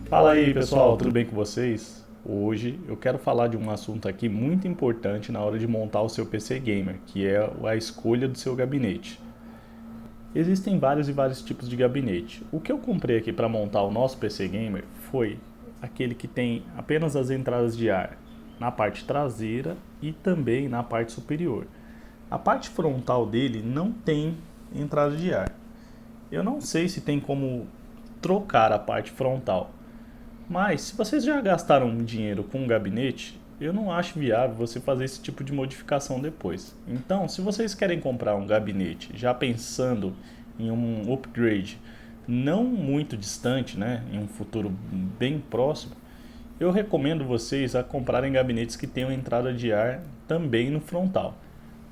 Fala aí pessoal, tudo bem com vocês? Hoje eu quero falar de um assunto aqui muito importante na hora de montar o seu PC Gamer, que é a escolha do seu gabinete. Existem vários e vários tipos de gabinete. O que eu comprei aqui para montar o nosso PC Gamer foi aquele que tem apenas as entradas de ar na parte traseira e também na parte superior. A parte frontal dele não tem entrada de ar. Eu não sei se tem como trocar a parte frontal. Mas, se vocês já gastaram dinheiro com um gabinete, eu não acho viável você fazer esse tipo de modificação depois. Então, se vocês querem comprar um gabinete já pensando em um upgrade não muito distante, né, em um futuro bem próximo, eu recomendo vocês a comprarem gabinetes que tenham entrada de ar também no frontal.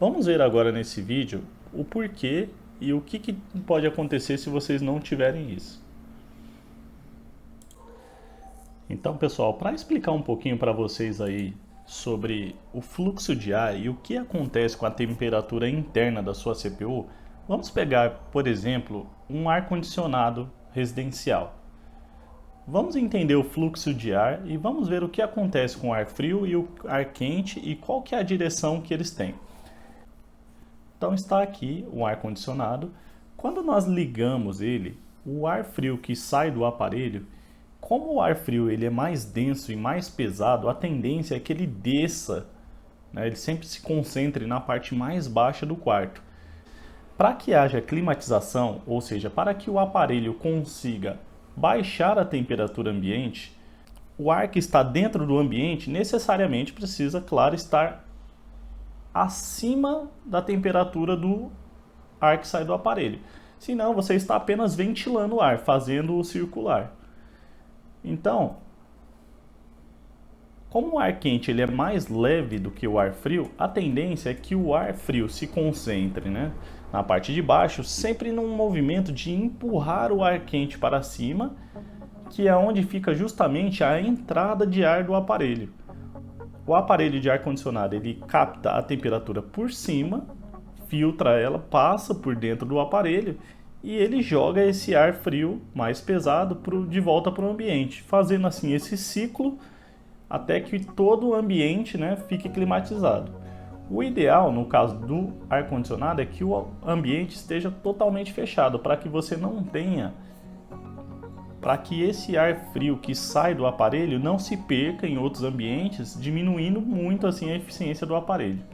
Vamos ver agora nesse vídeo o porquê e o que pode acontecer se vocês não tiverem isso. Então, pessoal, para explicar um pouquinho para vocês aí sobre o fluxo de ar e o que acontece com a temperatura interna da sua CPU, vamos pegar, por exemplo, um ar-condicionado residencial. Vamos entender o fluxo de ar e vamos ver o que acontece com o ar frio e o ar quente e qual que é a direção que eles têm. Então está aqui o ar-condicionado. Quando nós ligamos ele, o ar frio que sai do aparelho, como o ar frio ele é mais denso e mais pesado, a tendência é que ele desça, né? Ele sempre se concentre na parte mais baixa do quarto. Para que haja climatização, ou seja, para que o aparelho consiga baixar a temperatura ambiente, o ar que está dentro do ambiente necessariamente precisa, claro, estar acima da temperatura do ar que sai do aparelho. Senão você está apenas ventilando o ar, fazendo-o circular. Então, como o ar quente ele é mais leve do que o ar frio, a tendência é que o ar frio se concentre, né, na parte de baixo, sempre num movimento de empurrar o ar quente para cima, que é onde fica justamente a entrada de ar do aparelho. O aparelho de ar-condicionado ele capta a temperatura por cima, filtra ela, passa por dentro do aparelho e ele joga esse ar frio mais pesado de volta para o ambiente, fazendo assim esse ciclo até que todo o ambiente, né, fique climatizado. O ideal, no caso do ar-condicionado, é que o ambiente esteja totalmente fechado, para que você não tenha, para que esse ar frio que sai do aparelho não se perca em outros ambientes, diminuindo muito assim a eficiência do aparelho.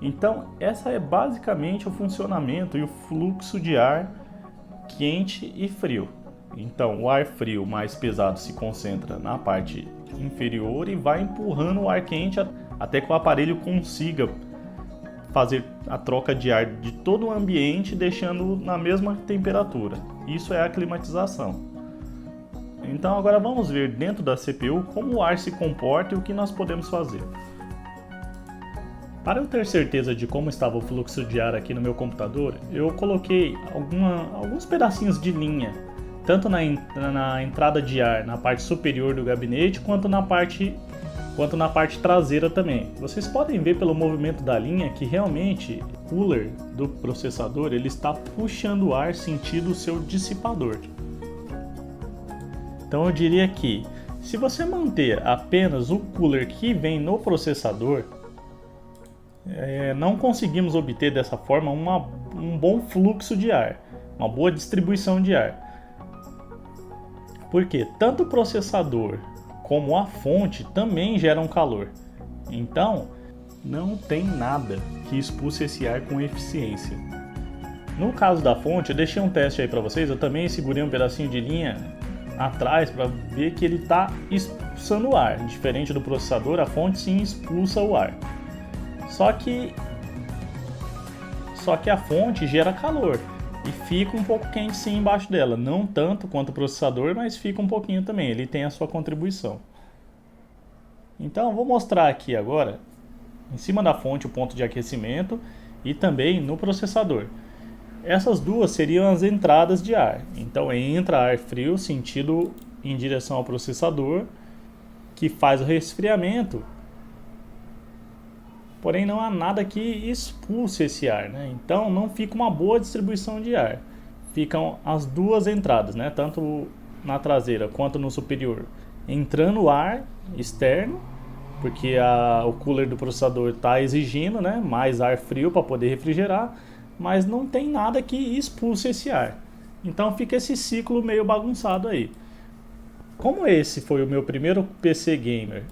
Então, essa é basicamente o funcionamento e o fluxo de ar quente e frio. Então, o ar frio mais pesado se concentra na parte inferior e vai empurrando o ar quente até que o aparelho consiga fazer a troca de ar de todo o ambiente, deixando na mesma temperatura. Isso é a climatização. Então, agora vamos ver dentro da CPU como o ar se comporta e o que nós podemos fazer. Para eu ter certeza de como estava o fluxo de ar aqui no meu computador, eu coloquei alguns pedacinhos de linha, tanto na entrada de ar na parte superior do gabinete, quanto na parte traseira também. Vocês podem ver pelo movimento da linha que realmente o cooler do processador ele está puxando o ar sentido o seu dissipador. Então eu diria que, se você manter apenas o cooler que vem no processador, não conseguimos obter dessa forma um bom fluxo de ar, uma boa distribuição de ar. Porque tanto o processador como a fonte também geram calor. Então, não tem nada que expulse esse ar com eficiência. No caso da fonte, eu deixei um teste aí para vocês, eu também segurei um pedacinho de linha atrás para ver que ele está expulsando o ar. Diferente do processador, a fonte sim expulsa o ar. Só que a fonte gera calor e fica um pouco quente sim embaixo dela. Não tanto quanto o processador, mas fica um pouquinho também. Ele tem a sua contribuição. Então, vou mostrar aqui agora, em cima da fonte, o ponto de aquecimento e também no processador. Essas duas seriam as entradas de ar. Então, entra ar frio sentido em direção ao processador, que faz o resfriamento. Porém, não há nada que expulse esse ar, né? Então, não fica uma boa distribuição de ar. ficam as duas entradas, né? Tanto na traseira quanto no superior, entrando ar externo, porque o cooler do processador está exigindo, né, mais ar frio para poder refrigerar, mas não tem nada que expulse esse ar. Então fica esse ciclo meio bagunçado aí. Como esse foi o meu primeiro PC gamer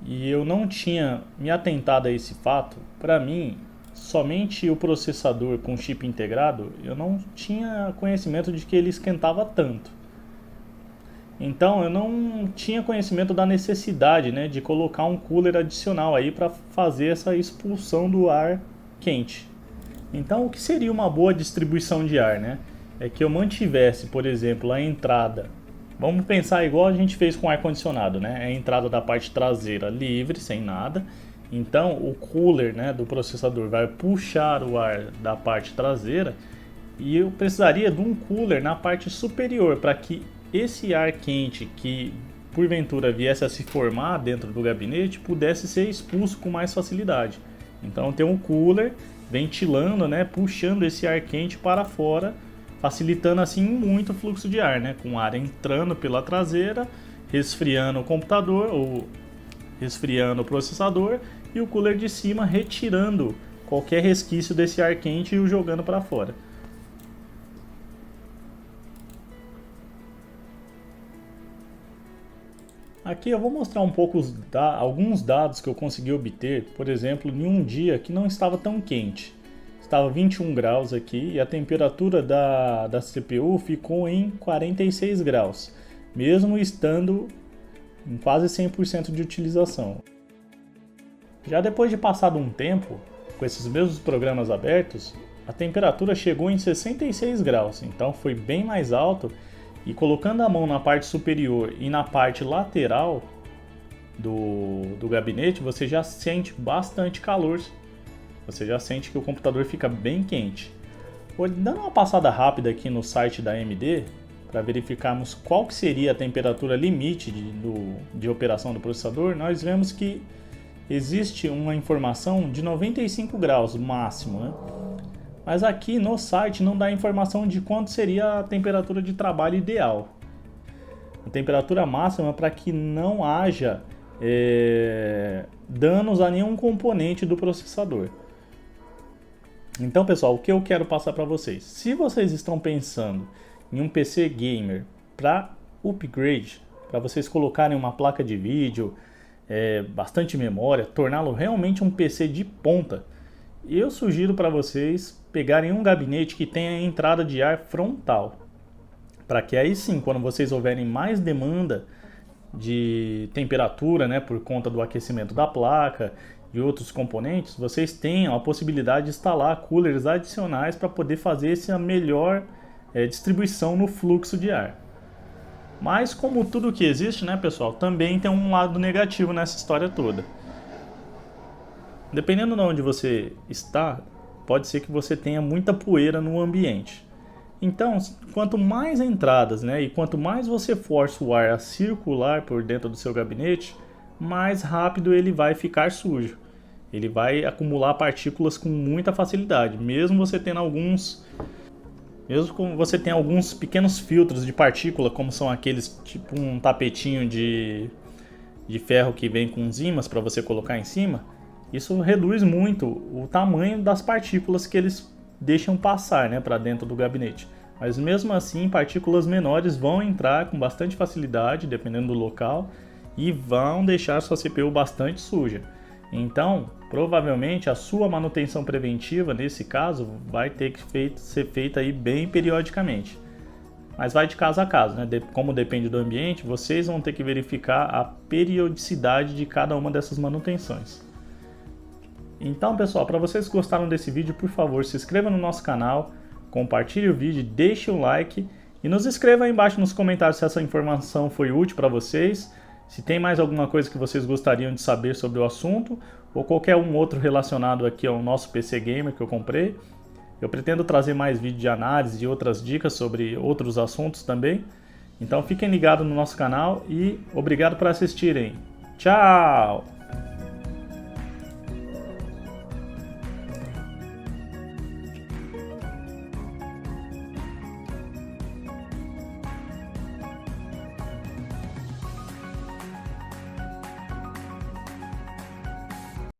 e eu não tinha me atentado a esse fato, para mim, somente o processador com chip integrado, eu não tinha conhecimento de que ele esquentava tanto. Então eu não tinha conhecimento da necessidade, né, de colocar um cooler adicional aí para fazer essa expulsão do ar quente. Então o que seria uma boa distribuição de ar, né? É que eu mantivesse, por exemplo, a entrada. Vamos pensar igual a gente fez com o ar-condicionado, né? A entrada da parte traseira livre, sem nada. Então o cooler, né, do processador vai puxar o ar da parte traseira e eu precisaria de um cooler na parte superior para que esse ar quente que porventura viesse a se formar dentro do gabinete pudesse ser expulso com mais facilidade. Então tem um cooler ventilando, né, puxando esse ar quente para fora, facilitando assim muito o fluxo de ar, né, com ar entrando pela traseira, resfriando o computador ou resfriando o processador e o cooler de cima retirando qualquer resquício desse ar quente e o jogando para fora. Aqui eu vou mostrar um pouco alguns dados que eu consegui obter, por exemplo, em um dia que não estava tão quente. Estava 21 graus aqui e a temperatura da CPU ficou em 46 graus, mesmo estando em quase 100% de utilização. Já depois de passado um tempo, com esses mesmos programas abertos, a temperatura chegou em 66 graus, então foi bem mais alto. E colocando a mão na parte superior e na parte lateral do gabinete, você já sente bastante calor. Você já sente que o computador fica bem quente. Dando uma passada rápida aqui no site da AMD, para verificarmos qual que seria a temperatura limite de operação do processador, nós vemos que existe uma informação de 95 graus máximo, né? Mas aqui no site não dá informação de quanto seria a temperatura de trabalho ideal. A temperatura máxima para que não haja danos a nenhum componente do processador. Então, pessoal, o que eu quero passar para vocês? Se vocês estão pensando em um PC gamer para upgrade, para vocês colocarem uma placa de vídeo, bastante memória, torná-lo realmente um PC de ponta, eu sugiro para vocês pegarem um gabinete que tenha entrada de ar frontal, para que aí sim, quando vocês houverem mais demanda de temperatura, né, por conta do aquecimento da placa e outros componentes, vocês tenham a possibilidade de instalar coolers adicionais para poder fazer essa melhor distribuição no fluxo de ar. Mas como tudo que existe, né, pessoal, também tem um lado negativo nessa história toda. Dependendo de onde você está, pode ser que você tenha muita poeira no ambiente. Então, quanto mais entradas, né, e quanto mais você força o ar a circular por dentro do seu gabinete, mais rápido ele vai ficar sujo. Ele vai acumular partículas com muita facilidade, mesmo você tendo alguns pequenos filtros de partícula, como são aqueles tipo um tapetinho de ferro que vem com uns ímãs para você colocar em cima. Isso reduz muito o tamanho das partículas que eles deixam passar, né, para dentro do gabinete. Mas mesmo assim, partículas menores vão entrar com bastante facilidade, dependendo do local, e vão deixar sua CPU bastante suja. Então, provavelmente a sua manutenção preventiva, nesse caso, vai ter que ser feita aí bem periodicamente. Mas vai de caso a caso, né? Como depende do ambiente, vocês vão ter que verificar a periodicidade de cada uma dessas manutenções. Então, pessoal, para vocês que gostaram desse vídeo, por favor, se inscreva no nosso canal, compartilhe o vídeo, deixe um like e nos escreva aí embaixo nos comentários se essa informação foi útil para vocês, se tem mais alguma coisa que vocês gostariam de saber sobre o assunto ou qualquer um outro relacionado aqui ao nosso PC Gamer que eu comprei. Eu pretendo trazer mais vídeos de análise e outras dicas sobre outros assuntos também. Então fiquem ligados no nosso canal e obrigado por assistirem. Tchau!